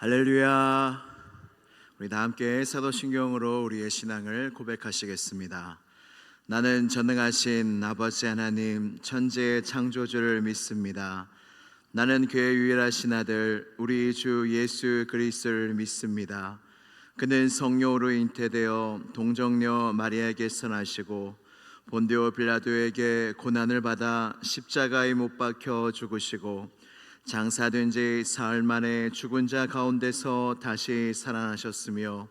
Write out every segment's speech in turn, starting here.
할렐루야. 우리 다 함께 사도신경으로 우리의 신앙을 고백하시겠습니다. 나는 전능하신 아버지 하나님 천지의 창조주를 믿습니다. 나는 그의 유일하신 아들 우리 주 예수 그리스도를 믿습니다. 그는 성령으로 잉태되어 동정녀 마리아에게서 나시고 본디오 빌라도에게 고난을 받아 십자가에 못 박혀 죽으시고 장사된 지 사흘 만에 죽은 자 가운데서 다시 살아나셨으며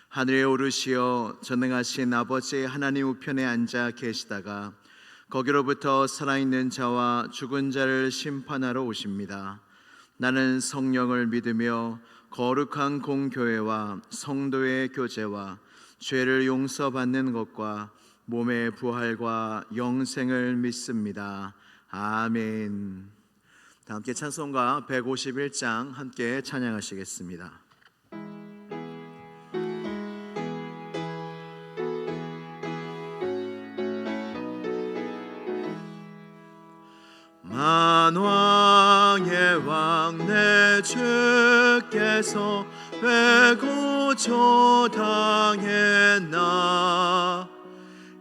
하늘에 오르시어 전능하신 아버지 하나님 우편에 앉아 계시다가 거기로부터 살아있는 자와 죽은 자를 심판하러 오십니다. 나는 성령을 믿으며 거룩한 공교회와 성도의 교제와 죄를 용서받는 것과 몸의 부활과 영생을 믿습니다. 아멘. 다 함께 찬송가 151장 함께 찬양하시겠습니다. 만왕의 왕 내 주께서 왜 고초당했나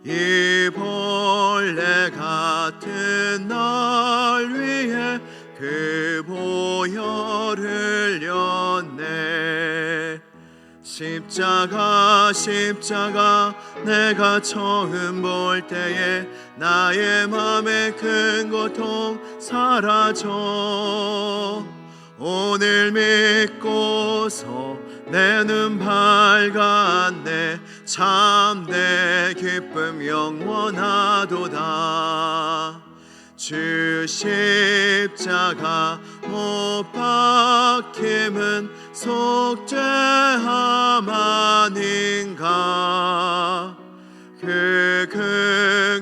이 벌레 같은 날 위해 그 보혈을 흘렸네. 십자가 내가 처음 볼 때에 나의 맘의 큰 고통 사라져. 오늘 믿고서 내 눈 밝았네. 참 내 기쁨 영원하도다. 주 십자가 못 박힘은 속죄함 아닌가. 그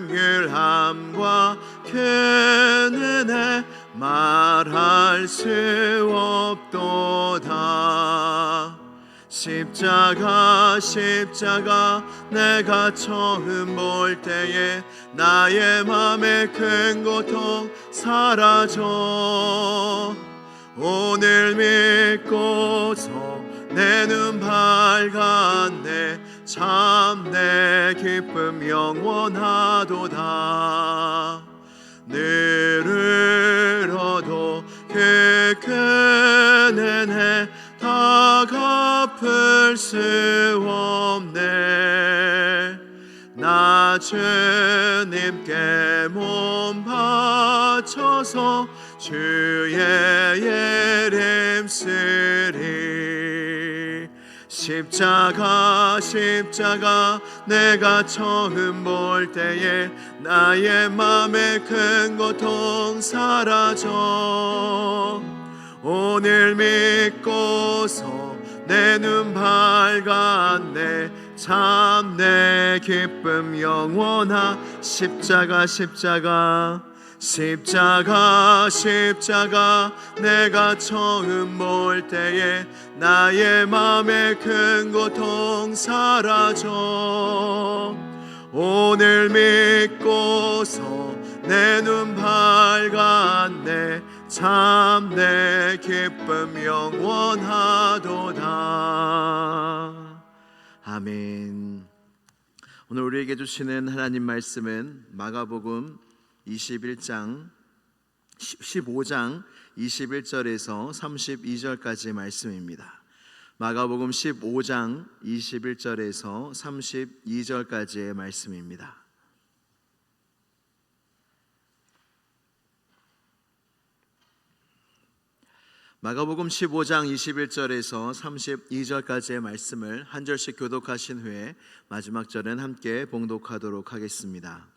긍휼함과 큰 은혜 말할 수 없도다. 십자가 내가 처음 볼 때에 나의 맘의 큰 고통 사라져. 오늘 믿고서 내 눈 밝았네. 참 내 기쁨 영원하도다. 늘 얻어 그 큰 은혜 다 갚을 수 없네. 나 주님께 몸 바쳐서 주의 이름 쓰리. 십자가 내가 처음 볼 때에 나의 맘의 큰 고통 사라져. 오늘 믿고서 내 눈 밝았네. 참 내 기쁨 영원하. 십자가 내가 처음 볼 때에 나의 맘의 큰 고통 사라져. 오늘 믿고서 내 눈 밝았네. 참 내 기쁨 영원하도다. 아멘. 오늘 우리에게 주시는 하나님 말씀은 마가복음 15장 21절에서 32절까지의 말씀입니다. 마가복음 15장 21절에서 32절까지의 말씀입니다. 마가복음 15장 21절에서 32절까지의 말씀을 한 절씩 교독하신 후에 마지막 절은 함께 봉독하도록 하겠습니다.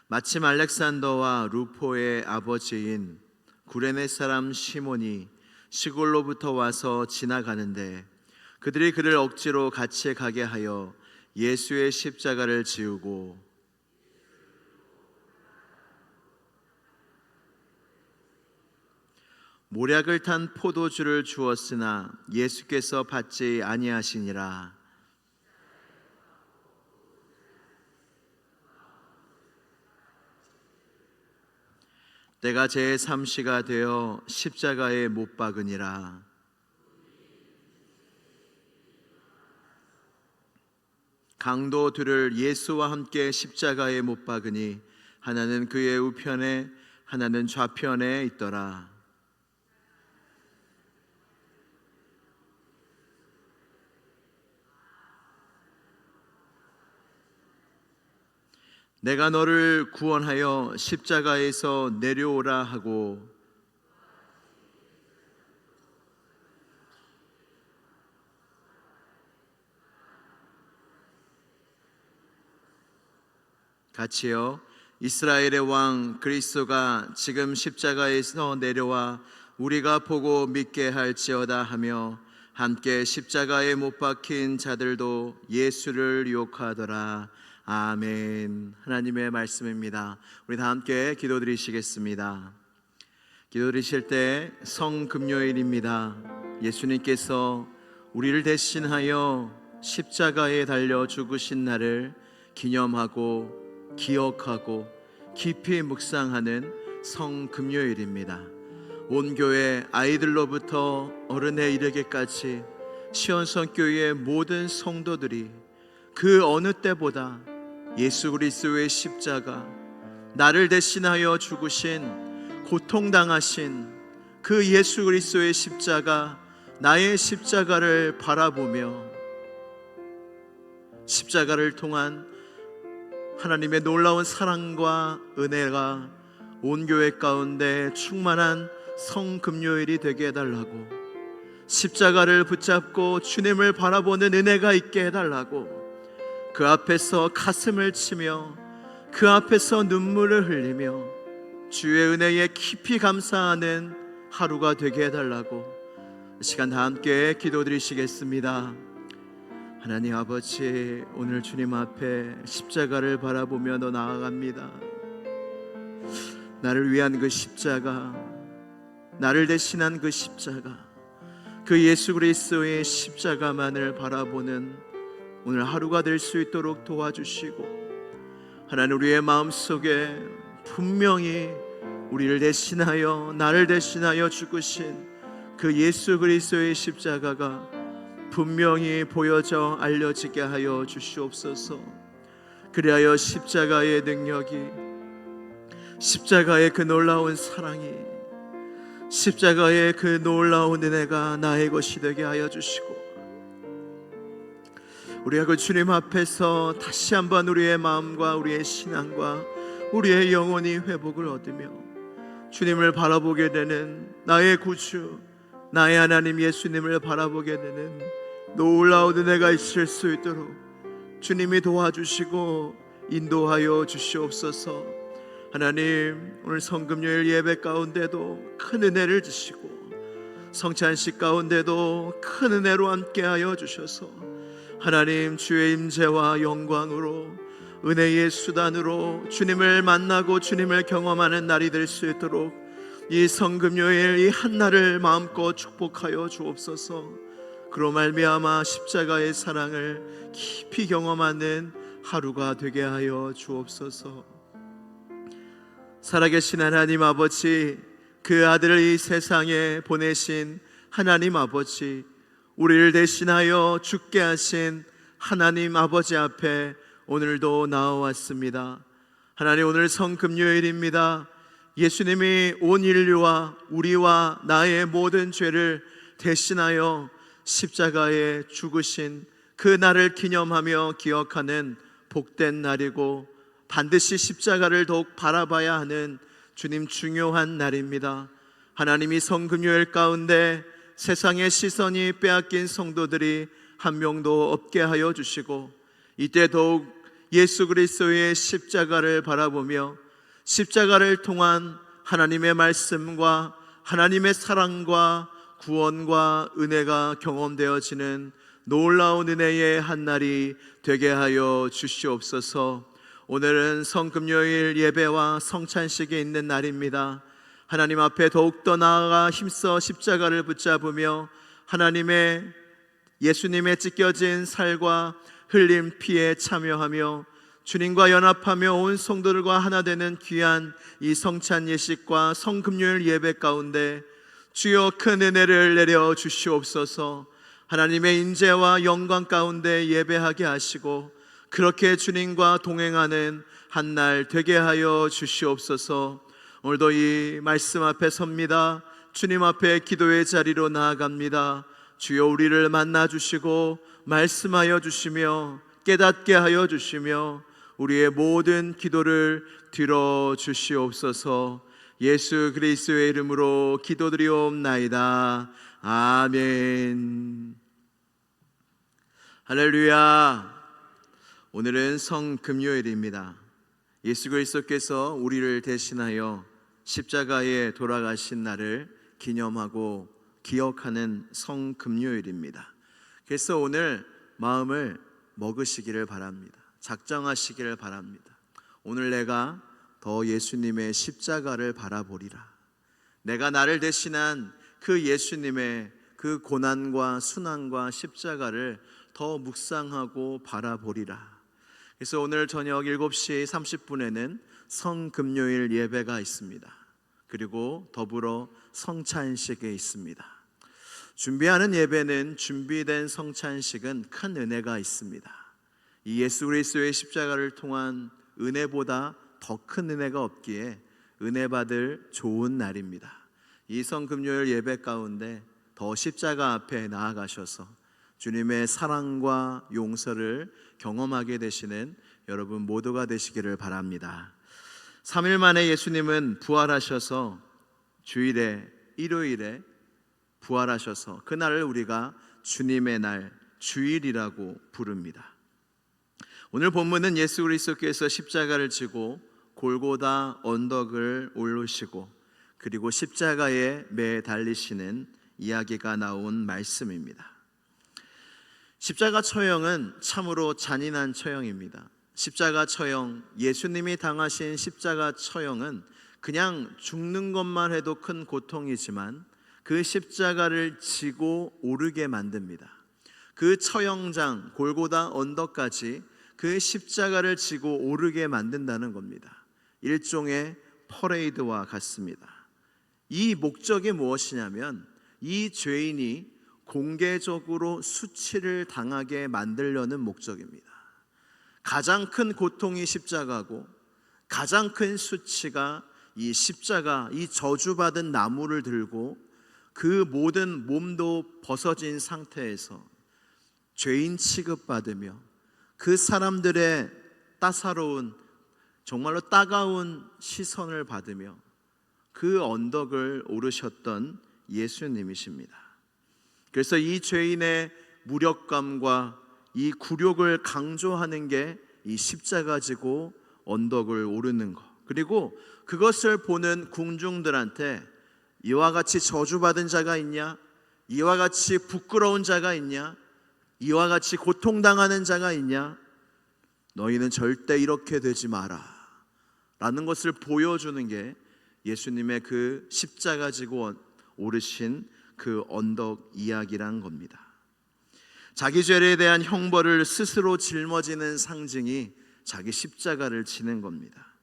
마침 알렉산더와 루포의 아버지인 구레네 사람 시몬이 시골로부터 와서 지나가는데 그들이 그를 억지로 같이 가게 하여 예수의 십자가를 지우고 모략을 탄 포도주를 주었으나 예수께서 받지 아니하시니라. 때가 제3시가 되어 십자가에 못 박으니라. 강도 둘을 예수와 함께 십자가에 못 박으니 하나는 그의 우편에 하나는 좌편에 있더라. 내가 너를 구원하여 십자가에서 내려오라 하고 같이요. 이스라엘의 왕 그리스도가 지금 십자가에서 내려와 우리가 보고 믿게 할지어다 하며 함께 십자가에 못 박힌 자들도 예수를 욕하더라. 아멘. 하나님의 말씀입니다. 우리 다 함께 기도드리시겠습니다. 기도드리실 때 성금요일입니다. 예수님께서 우리를 대신하여 십자가에 달려 죽으신 날을 기념하고 기억하고 깊이 묵상하는 성금요일입니다. 온 교회 아이들로부터 어른에 이르기까지 시온성교회의 모든 성도들이 그 어느 때보다 예수 그리스도의 십자가, 나를 대신하여 죽으신 고통당하신 그 예수 그리스도의 십자가, 나의 십자가를 바라보며 십자가를 통한 하나님의 놀라운 사랑과 은혜가 온 교회 가운데 충만한 성금요일이 되게 해달라고, 십자가를 붙잡고 주님을 바라보는 은혜가 있게 해달라고, 그 앞에서 가슴을 치며 그 앞에서 눈물을 흘리며 주의 은혜에 깊이 감사하는 하루가 되게 해달라고 이 시간 다 함께 기도드리시겠습니다. 하나님 아버지, 오늘 주님 앞에 십자가를 바라보며 너 나아갑니다. 나를 위한 그 십자가, 나를 대신한 그 십자가, 그 예수 그리스도의 십자가만을 바라보는 오늘 하루가 될 수 있도록 도와주시고, 하나님 우리의 마음속에 분명히 우리를 대신하여, 나를 대신하여 죽으신 그 예수 그리스도의 십자가가 분명히 보여져 알려지게 하여 주시옵소서. 그리하여 십자가의 능력이, 십자가의 그 놀라운 사랑이, 십자가의 그 놀라운 은혜가 나의 것이 되게 하여 주시고, 우리가 그 주님 앞에서 다시 한번 우리의 마음과 우리의 신앙과 우리의 영혼이 회복을 얻으며 주님을 바라보게 되는, 나의 구주, 나의 하나님 예수님을 바라보게 되는 놀라운 은혜가 있을 수 있도록 주님이 도와주시고 인도하여 주시옵소서. 하나님, 오늘 성금요일 예배 가운데도 큰 은혜를 주시고 성찬식 가운데도 큰 은혜로 함께하여 주셔서 하나님 주의 임재와 영광으로, 은혜의 수단으로 주님을 만나고 주님을 경험하는 날이 될 수 있도록 이 성금요일 이 한날을 마음껏 축복하여 주옵소서. 그로 말미암아 십자가의 사랑을 깊이 경험하는 하루가 되게 하여 주옵소서. 살아계신 하나님 아버지, 그 아들을 이 세상에 보내신 하나님 아버지, 우리를 대신하여 죽게 하신 하나님 아버지 앞에 오늘도 나와왔습니다. 하나님, 오늘 성금요일입니다. 예수님이 온 인류와 우리와 나의 모든 죄를 대신하여 십자가에 죽으신 그 날을 기념하며 기억하는 복된 날이고, 반드시 십자가를 더욱 바라봐야 하는 주님 중요한 날입니다. 하나님이 성금요일 가운데 세상의 시선이 빼앗긴 성도들이 한 명도 없게 하여 주시고, 이때 더욱 예수 그리스도의 십자가를 바라보며 십자가를 통한 하나님의 말씀과 하나님의 사랑과 구원과 은혜가 경험되어지는 놀라운 은혜의 한날이 되게 하여 주시옵소서. 오늘은 성금요일 예배와 성찬식이 있는 날입니다. 하나님 앞에 더욱더 나아가 힘써 십자가를 붙잡으며 하나님의 예수님의 찢겨진 살과 흘린 피에 참여하며 주님과 연합하며 온 성도들과 하나 되는 귀한 이 성찬 예식과 성금요일 예배 가운데 주여 큰 은혜를 내려 주시옵소서. 하나님의 인재와 영광 가운데 예배하게 하시고 그렇게 주님과 동행하는 한 날 되게 하여 주시옵소서. 오늘도 이 말씀 앞에 섭니다. 주님 앞에 기도의 자리로 나아갑니다. 주여, 우리를 만나 주시고 말씀하여 주시며 깨닫게 하여 주시며 우리의 모든 기도를 들어 주시옵소서. 예수 그리스도의 이름으로 기도드리옵나이다. 아멘. 할렐루야. 오늘은 성금요일입니다. 예수 그리스도께서 우리를 대신하여 십자가에 돌아가신 날을 기념하고 기억하는 성금요일입니다. 그래서 오늘 마음을 먹으시기를 바랍니다. 작정하시기를 바랍니다. 오늘 내가 더 예수님의 십자가를 바라보리라. 내가 나를 대신한 그 예수님의 그 고난과 순환과 십자가를 더 묵상하고 바라보리라. 그래서 오늘 저녁 7시 30분에는 성금요일 예배가 있습니다. 그리고 더불어 성찬식이 있습니다. 준비하는 예배는 준비된 성찬식은 큰 은혜가 있습니다. 이 예수 그리스도의 십자가를 통한 은혜보다 더 큰 은혜가 없기에 은혜 받을 좋은 날입니다. 이 성금요일 예배 가운데 더 십자가 앞에 나아가셔서 주님의 사랑과 용서를 경험하게 되시는 여러분 모두가 되시기를 바랍니다. 3일 만에 예수님은 부활하셔서 주일에, 일요일에 부활하셔서 그날을 우리가 주님의 날, 주일이라고 부릅니다. 오늘 본문은 예수 그리스도께서 십자가를 지고 골고다 언덕을 오르시고 그리고 십자가에 매 달리시는 이야기가 나온 말씀입니다. 십자가 처형은 참으로 잔인한 처형입니다. 십자가 처형, 예수님이 당하신 십자가 처형은 그냥 죽는 것만 해도 큰 고통이지만 그 십자가를 지고 오르게 만듭니다. 그 처형장 골고다 언덕까지 그 십자가를 지고 오르게 만든다는 겁니다. 일종의 퍼레이드와 같습니다. 이 목적이 무엇이냐면 이 죄인이 공개적으로 수치를 당하게 만들려는 목적입니다. 가장 큰 고통이 십자가고 가장 큰 수치가 이 십자가, 이 저주받은 나무를 들고 그 모든 몸도 벗어진 상태에서 죄인 취급받으며 그 사람들의 따사로운, 정말로 따가운 시선을 받으며 그 언덕을 오르셨던 예수님이십니다. 그래서 이 죄인의 무력감과 이 굴욕을 강조하는 게 이 십자가 지고 언덕을 오르는 것, 그리고 그것을 보는 궁중들한테 이와 같이 저주받은 자가 있냐? 이와 같이 부끄러운 자가 있냐? 이와 같이 고통당하는 자가 있냐? 너희는 절대 이렇게 되지 마라 라는 것을 보여주는 게 예수님의 그 십자가 지고 오르신 그 언덕 이야기란 겁니다. 자기 죄에 대한 형벌을 스스로 짊어지는 상징이 자기 십자가를 지는 겁니다.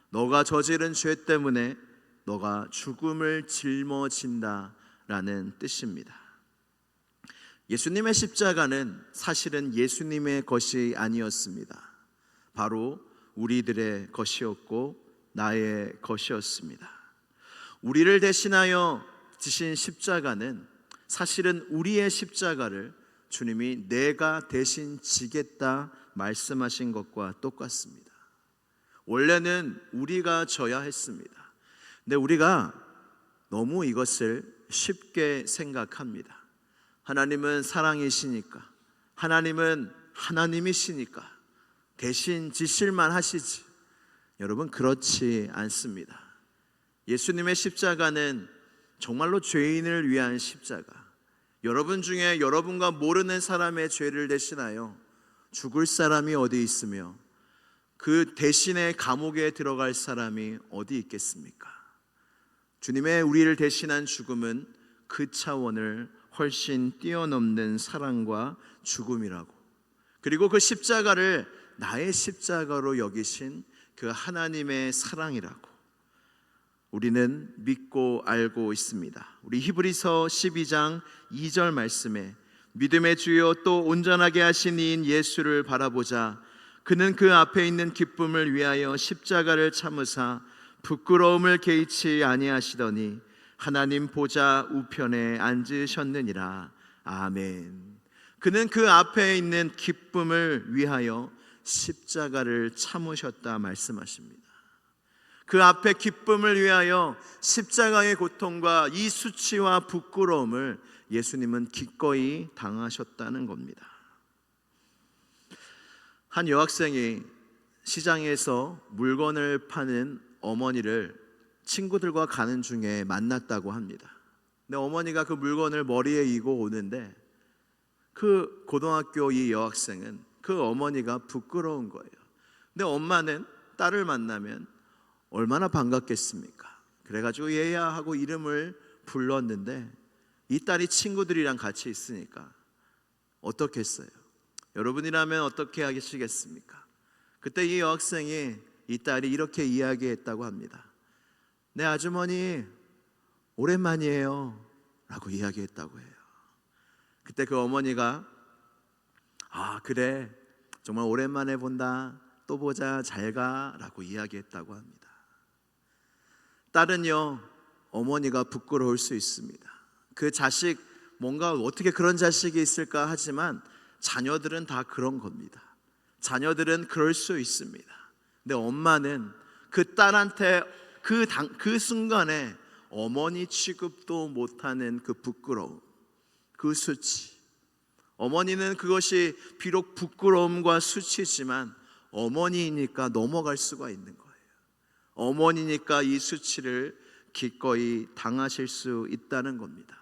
너가 저지른 죄 때문에 너가 죽음을 짊어진다라는 뜻입니다. 예수님의 십자가는 사실은 예수님의 것이 아니었습니다. 바로 우리들의 것이었고 나의 것이었습니다. 우리를 대신하여 지신 십자가는 사실은 우리의 십자가를 주님이 내가 대신 지겠다 말씀하신 것과 똑같습니다. 원래는 우리가 져야 했습니다. 근데 우리가 너무 이것을 쉽게 생각합니다. 하나님은 사랑이시니까, 하나님은 하나님이시니까 대신 지실만 하시지. 여러분, 그렇지 않습니다. 예수님의 십자가는 정말로 죄인을 위한 십자가, 여러분 중에 여러분과 모르는 사람의 죄를 대신하여 죽을 사람이 어디 있으며 그 대신에 감옥에 들어갈 사람이 어디 있겠습니까? 주님의 우리를 대신한 죽음은 그 차원을 훨씬 뛰어넘는 사랑과 죽음이라고, 그리고 그 십자가를 나의 십자가로 여기신 그 하나님의 사랑이라고 우리는 믿고 알고 있습니다. 우리 히브리서 12장 2절 말씀에 믿음의 주요 또 온전하게 하신 이인 예수를 바라보자. 그는 그 앞에 있는 기쁨을 위하여 십자가를 참으사 부끄러움을 개의치 아니하시더니 하나님 보좌 우편에 앉으셨느니라. 아멘. 그는 그 앞에 있는 기쁨을 위하여 십자가를 참으셨다 말씀하십니다. 그 앞에 기쁨을 위하여 십자가의 고통과 이 수치와 부끄러움을 예수님은 기꺼이 당하셨다는 겁니다. 한 여학생이 시장에서 물건을 파는 어머니를 친구들과 가는 중에 만났다고 합니다. 근데 어머니가 그 물건을 머리에 이고 오는데 그 고등학교 이 여학생은 그 어머니가 부끄러운 거예요. 근데 엄마는 딸을 만나면 얼마나 반갑겠습니까? 그래가지고 얘야 하고 이름을 불렀는데 이 딸이 친구들이랑 같이 있으니까 어떻겠어요? 여러분이라면 어떻게 하시겠습니까? 그때 이 여학생이 이 딸이 이렇게 이야기했다고 합니다. 네 아주머니 오랜만이에요 라고 이야기했다고 해요. 그때 그 어머니가 아 그래 정말 오랜만에 본다 또 보자 잘가 라고 이야기했다고 합니다. 딸은요 어머니가 부끄러울 수 있습니다. 그 자식 뭔가 어떻게 그런 자식이 있을까 하지만 자녀들은 다 그런 겁니다. 자녀들은 그럴 수 있습니다. 근데 엄마는 그 딸한테 그 순간에 어머니 취급도 못하는 그 부끄러움, 그 수치. 어머니는 그것이 비록 부끄러움과 수치지만 어머니이니까 넘어갈 수가 있는 거예요. 어머니니까 이 수치를 기꺼이 당하실 수 있다는 겁니다.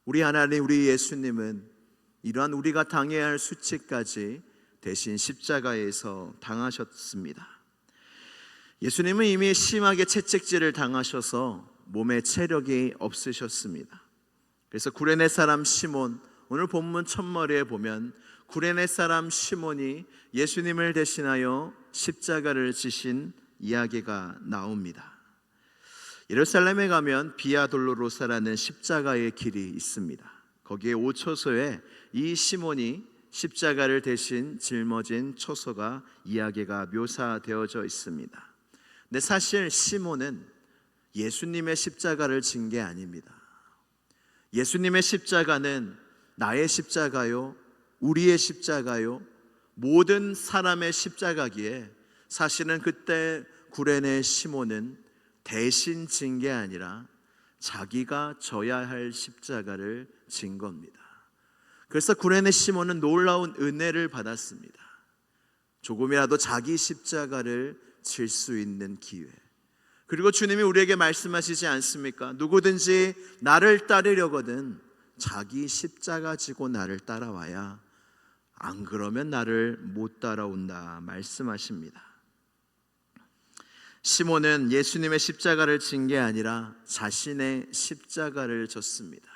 우리 하나님, 우리 예수님은 이러한 우리가 당해야 할 수치까지 대신 십자가에서 당하셨습니다. 예수님은 이미 심하게 채찍질을 당하셔서 몸에 체력이 없으셨습니다. 그래서 구레네 사람 시몬, 오늘 본문 첫머리에 보면 구레네 사람 시몬이 예수님을 대신하여 십자가를 지신 이야기가 나옵니다. 예루살렘에 가면 비아 돌로로사라는 십자가의 길이 있습니다. 거기에 5초소에 이 시몬이 십자가를 대신 짊어진 초소가 이야기가 묘사되어져 있습니다. 근데 사실 시몬은 예수님의 십자가를 진 게 아닙니다. 예수님의 십자가는 나의 십자가요, 우리의 십자가요, 모든 사람의 십자가기에 사실은 그때 구레네 시몬은 대신 진 게 아니라 자기가 져야 할 십자가를 진 겁니다. 그래서 구레네 시몬은 놀라운 은혜를 받았습니다. 조금이라도 자기 십자가를 질 수 있는 기회. 그리고 주님이 우리에게 말씀하시지 않습니까? 누구든지 나를 따르려거든 자기 십자가 지고 나를 따라와야, 안 그러면 나를 못 따라온다 말씀하십니다. 시몬은 예수님의 십자가를 진 게 아니라 자신의 십자가를 졌습니다.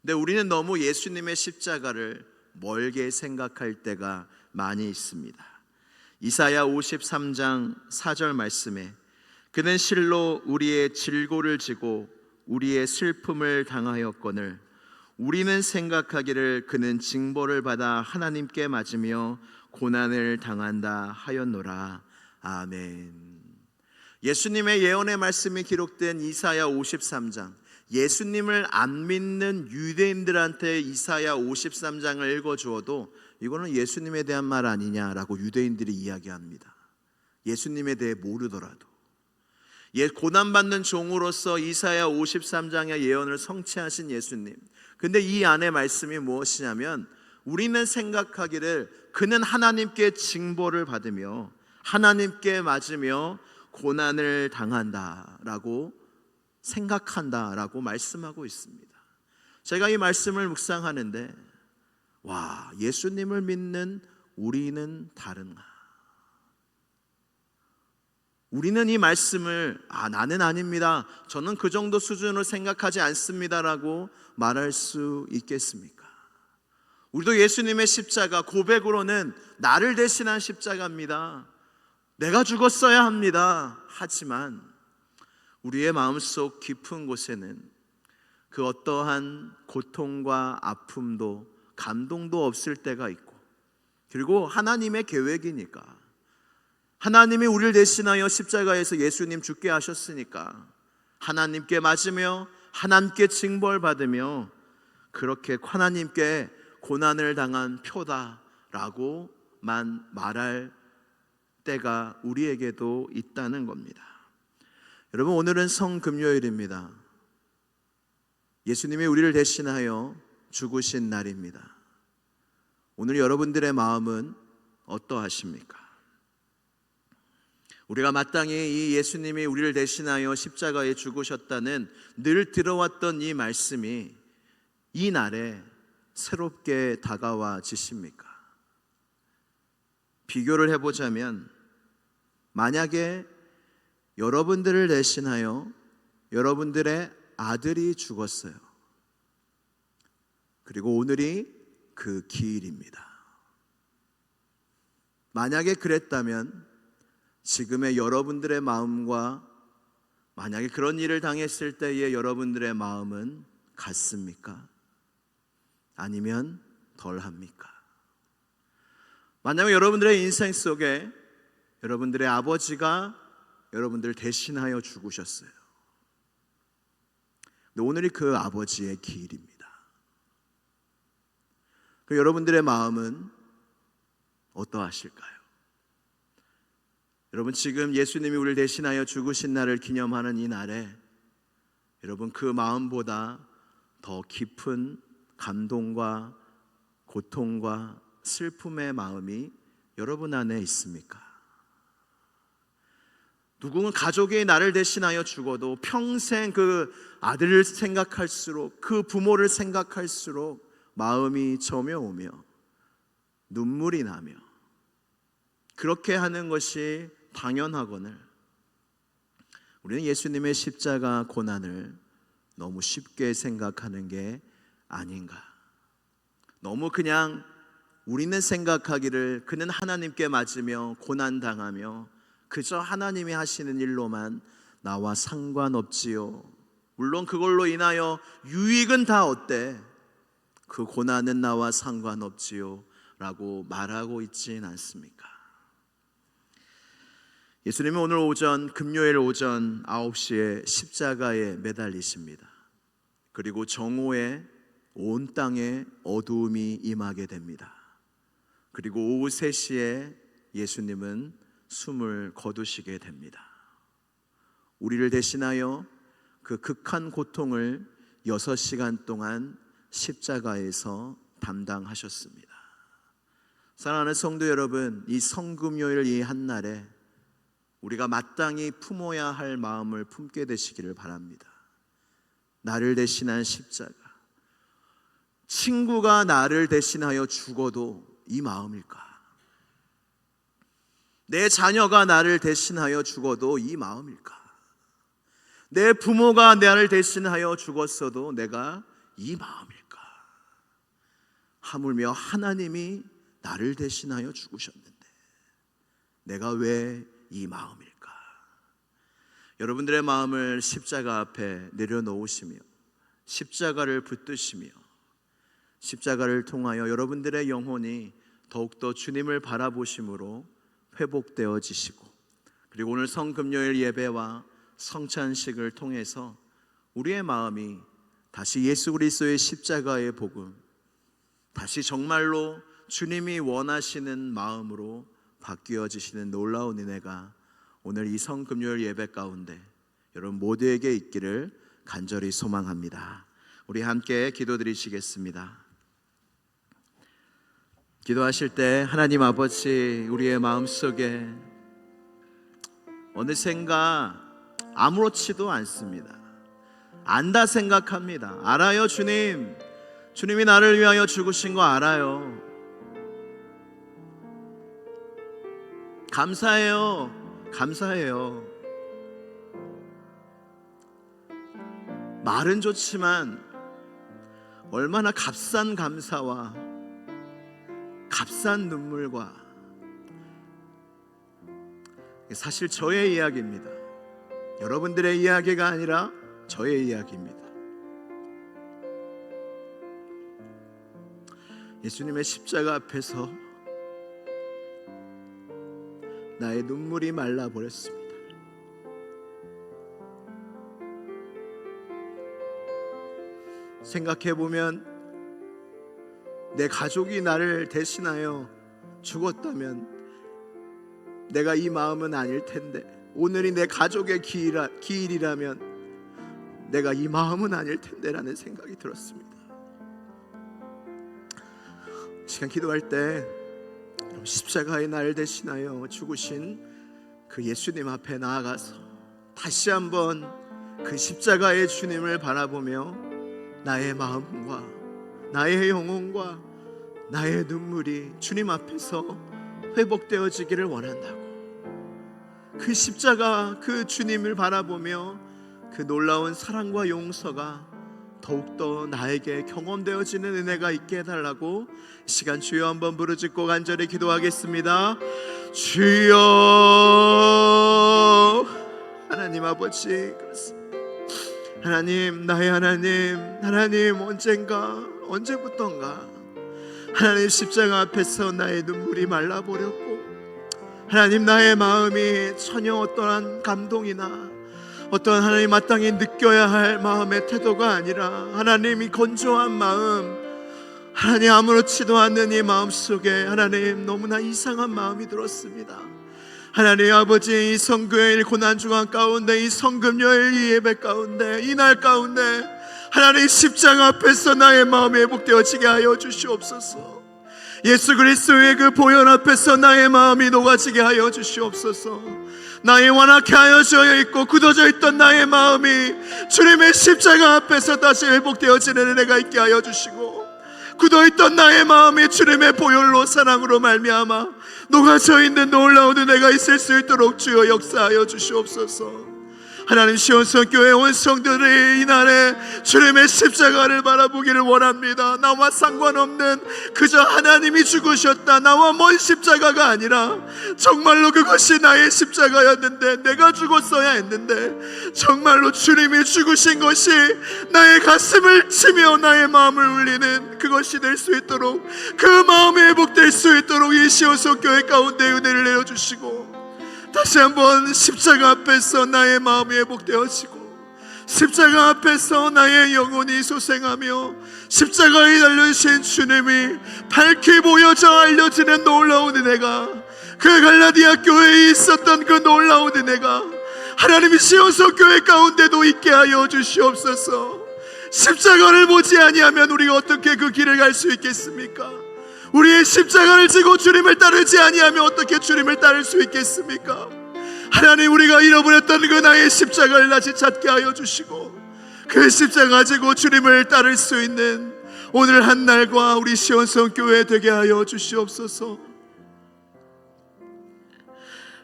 근데 우리는 너무 예수님의 십자가를 멀게 생각할 때가 많이 있습니다. 이사야 53장 4절 말씀에 그는 실로 우리의 질고를 지고 우리의 슬픔을 당하였거늘 우리는 생각하기를 그는 징벌을 받아 하나님께 맞으며 고난을 당한다 하였노라. 아멘. 예수님의 예언의 말씀이 기록된 이사야 53장, 예수님을 안 믿는 유대인들한테 이사야 53장을 읽어주어도 이거는 예수님에 대한 말 아니냐라고 유대인들이 이야기합니다. 예수님에 대해 모르더라도. 고난받는 종으로서 이사야 53장의 예언을 성취하신 예수님. 근데 이 안에 말씀이 무엇이냐면 우리는 생각하기를 그는 하나님께 징벌을 받으며 하나님께 맞으며 고난을 당한다라고 생각한다라고 말씀하고 있습니다. 제가 이 말씀을 묵상하는데 와, 예수님을 믿는 우리는 다른가? 우리는 이 말씀을 나는 아닙니다, 저는 그 정도 수준으로 생각하지 않습니다라고 말할 수 있겠습니까? 우리도 예수님의 십자가 고백으로는 나를 대신한 십자가입니다, 내가 죽었어야 합니다 하지만 우리의 마음속 깊은 곳에는 그 어떠한 고통과 아픔도 감동도 없을 때가 있고 그리고 하나님의 계획이니까, 하나님이 우리를 대신하여 십자가에서 예수님 죽게 하셨으니까 하나님께 맞으며 하나님께 징벌받으며 그렇게 하나님께 고난을 당한 표다라고만 말할 때가 우리에게도 있다는 겁니다. 여러분, 오늘은 성금요일입니다. 예수님이 우리를 대신하여 죽으신 날입니다. 오늘 여러분들의 마음은 어떠하십니까? 우리가 마땅히 이 예수님이 우리를 대신하여 십자가에 죽으셨다는 늘 들어왔던 이 말씀이 이 날에 새롭게 다가와지십니까? 비교를 해보자면, 만약에 여러분들을 대신하여 여러분들의 아들이 죽었어요. 그리고 오늘이 그 기일입니다. 만약에 그랬다면 지금의 여러분들의 마음과 만약에 그런 일을 당했을 때의 여러분들의 마음은 같습니까? 아니면 덜합니까? 만약에 여러분들의 인생 속에 여러분들의 아버지가 여러분들을 대신하여 죽으셨어요. 근데 오늘이 그 아버지의 기일입니다. 그 여러분들의 마음은 어떠하실까요? 여러분, 지금 예수님이 우리를 대신하여 죽으신 날을 기념하는 이 날에 여러분, 그 마음보다 더 깊은 감동과 고통과 슬픔의 마음이 여러분 안에 있습니까? 누구는 가족이 나를 대신하여 죽어도 평생 그 아들을 생각할수록, 그 부모를 생각할수록 마음이 저며오며 눈물이 나며 그렇게 하는 것이 당연하거늘 우리는 예수님의 십자가 고난을 너무 쉽게 생각하는 게 아닌가. 너무 그냥 우리는 생각하기를 그는 하나님께 맞으며 고난당하며 그저 하나님이 하시는 일로만 나와 상관없지요. 물론 그걸로 인하여 유익은 다 어때? 그 고난은 나와 상관없지요 라고 말하고 있진 않습니까? 예수님은 오늘 오전, 금요일 오전 9시에 십자가에 매달리십니다. 그리고 정오에 온 땅에 어두움이 임하게 됩니다. 그리고 오후 3시에 예수님은 숨을 거두시게 됩니다. 우리를 대신하여 그 극한 고통을 6시간 동안 십자가에서 담당하셨습니다. 사랑하는 성도 여러분, 이 성금요일 이 한날에 우리가 마땅히 품어야 할 마음을 품게 되시기를 바랍니다. 나를 대신한 십자가, 친구가 나를 대신하여 죽어도 이 마음일까? 내 자녀가 나를 대신하여 죽어도 이 마음일까? 내 부모가 나를 대신하여 죽었어도 내가 이 마음일까? 하물며 하나님이 나를 대신하여 죽으셨는데 내가 왜 이 마음일까? 여러분들의 마음을 십자가 앞에 내려놓으시며 십자가를 붙드시며 십자가를 통하여 여러분들의 영혼이 더욱더 주님을 바라보심으로 회복되어지시고, 그리고 오늘 성금요일 예배와 성찬식을 통해서 우리의 마음이 다시 예수 그리스도의 십자가의 복음, 다시 정말로 주님이 원하시는 마음으로 바뀌어지시는 놀라운 은혜가 오늘 이 성금요일 예배 가운데 여러분 모두에게 있기를 간절히 소망합니다. 우리 함께 기도드리시겠습니다. 기도하실 때 하나님 아버지, 우리의 마음속에 어느샌가 아무렇지도 않습니다. 안다 생각합니다. 알아요 주님, 주님이 나를 위하여 죽으신 거 알아요. 감사해요. 감사해요. 말은 좋지만 얼마나 값싼 감사와 값싼 눈물과, 사실 저의 이야기입니다. 여러분들의 이야기가 아니라 저의 이야기입니다. 예수님의 십자가 앞에서 나의 눈물이 말라버렸습니다. 생각해보면 내 가족이 나를 대신하여 죽었다면 내가 이 마음은 아닐 텐데, 오늘이 내 가족의 기일이라면 내가 이 마음은 아닐 텐데 라는 생각이 들었습니다. 시간 기도할 때 십자가의 나를 대신하여 죽으신 그 예수님 앞에 나아가서 다시 한번 그 십자가의 주님을 바라보며 나의 마음과 나의 영혼과 나의 눈물이 주님 앞에서 회복되어지기를 원한다고, 그 십자가 그 주님을 바라보며 그 놀라운 사랑과 용서가 더욱더 나에게 경험되어지는 은혜가 있게 해달라고 시간 주여 한번 부르짖고 간절히 기도하겠습니다. 주여, 하나님 아버지, 그렇습니다. 하나님, 나의 하나님 언제부턴가 하나님 십자가 앞에서 나의 눈물이 말라버렸고, 하나님 나의 마음이 전혀 어떠한 감동이나 어떤 하나님 마땅히 느껴야 할 마음의 태도가 아니라 하나님이 건조한 마음, 하나님 아무렇지도 않는 이 마음속에 하나님 너무나 이상한 마음이 들었습니다. 하나님 아버지, 이 성교일 고난주간 가운데, 이 성금요일 이 예배 가운데, 이날 가운데 하나님 십자가 앞에서 나의 마음이 회복되어지게 하여 주시옵소서. 예수 그리스도의 그 보혈 앞에서 나의 마음이 녹아지게 하여 주시옵소서. 나의 완악해 하여져 있고 굳어져 있던 나의 마음이 주님의 십자가 앞에서 다시 회복되어지는 은혜가 있게 하여 주시고, 굳어있던 나의 마음이 주님의 보혈로 사랑으로 말미암아 녹아져 있는 놀라운 은혜가 있을 수 있도록 주여 역사하여 주시옵소서. 하나님, 시온성교회 온 성도들이 이날에 주님의 십자가를 바라보기를 원합니다. 나와 상관없는 그저 하나님이 죽으셨다, 나와 먼 십자가가 아니라 정말로 그것이 나의 십자가였는데, 내가 죽었어야 했는데 정말로 주님이 죽으신 것이 나의 가슴을 치며 나의 마음을 울리는 그것이 될 수 있도록, 그 마음이 회복될 수 있도록 이 시온성교회 가운데 은혜를 내려주시고, 다시 한번 십자가 앞에서 나의 마음이 회복되어지고, 십자가 앞에서 나의 영혼이 소생하며 십자가에 달려주신 주님이 밝게 보여져 알려지는 놀라운 은혜가, 그 갈라디아 교회에 있었던 그 놀라운 은혜가 하나님이 시온성 교회 가운데도 있게 하여 주시옵소서. 십자가를 보지 아니하면 우리가 어떻게 그 길을 갈 수 있겠습니까? 우리의 십자가를 지고 주님을 따르지 아니하면 어떻게 주님을 따를 수 있겠습니까? 하나님, 우리가 잃어버렸던 그 나의 십자가를 다시 찾게 하여 주시고, 그 십자가 지고 주님을 따를 수 있는 오늘 한 날과 우리 시온성 교회 되게 하여 주시옵소서.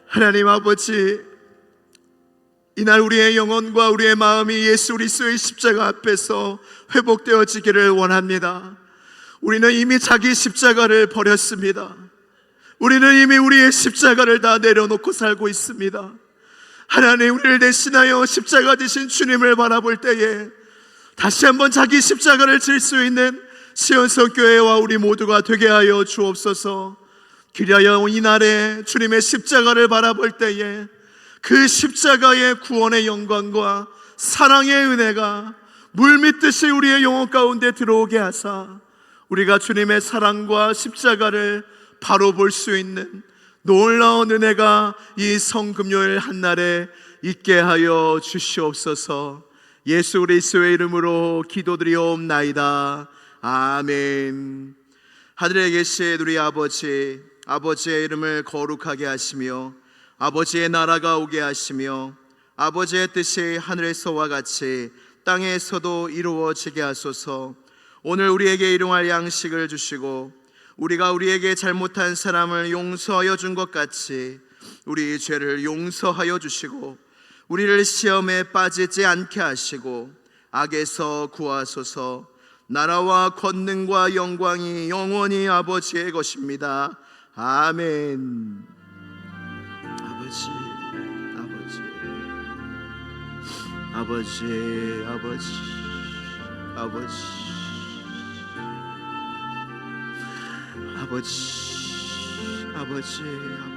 하나님 아버지, 이날 우리의 영혼과 우리의 마음이 예수 그리스도의 십자가 앞에서 회복되어지기를 원합니다. 우리는 이미 자기 십자가를 버렸습니다. 우리는 이미 우리의 십자가를 다 내려놓고 살고 있습니다. 하나님, 우리를 대신하여 십자가 지신 주님을 바라볼 때에 다시 한번 자기 십자가를 질 수 있는 시온성 교회와 우리 모두가 되게 하여 주옵소서. 기리하여 이날에 주님의 십자가를 바라볼 때에 그 십자가의 구원의 영광과 사랑의 은혜가 물밀듯이 우리의 영혼 가운데 들어오게 하사 우리가 주님의 사랑과 십자가를 바로 볼 수 있는 놀라운 은혜가 이 성금요일 한날에 있게 하여 주시옵소서. 예수 그리스도의 이름으로 기도드리옵나이다. 아멘. 하늘에 계신 우리 아버지, 아버지의 이름을 거룩하게 하시며 아버지의 나라가 오게 하시며 아버지의 뜻이 하늘에서와 같이 땅에서도 이루어지게 하소서. 오늘 우리에게 일용할 양식을 주시고 우리가 우리에게 잘못한 사람을 용서하여 준 것 같이 우리 죄를 용서하여 주시고 우리를 시험에 빠지지 않게 하시고 악에서 구하소서. 나라와 권능과 영광이 영원히 아버지의 것입니다. 아멘. 아버지, 아버지, 아버지, 아버지, 아버지, 아버지, 아버지.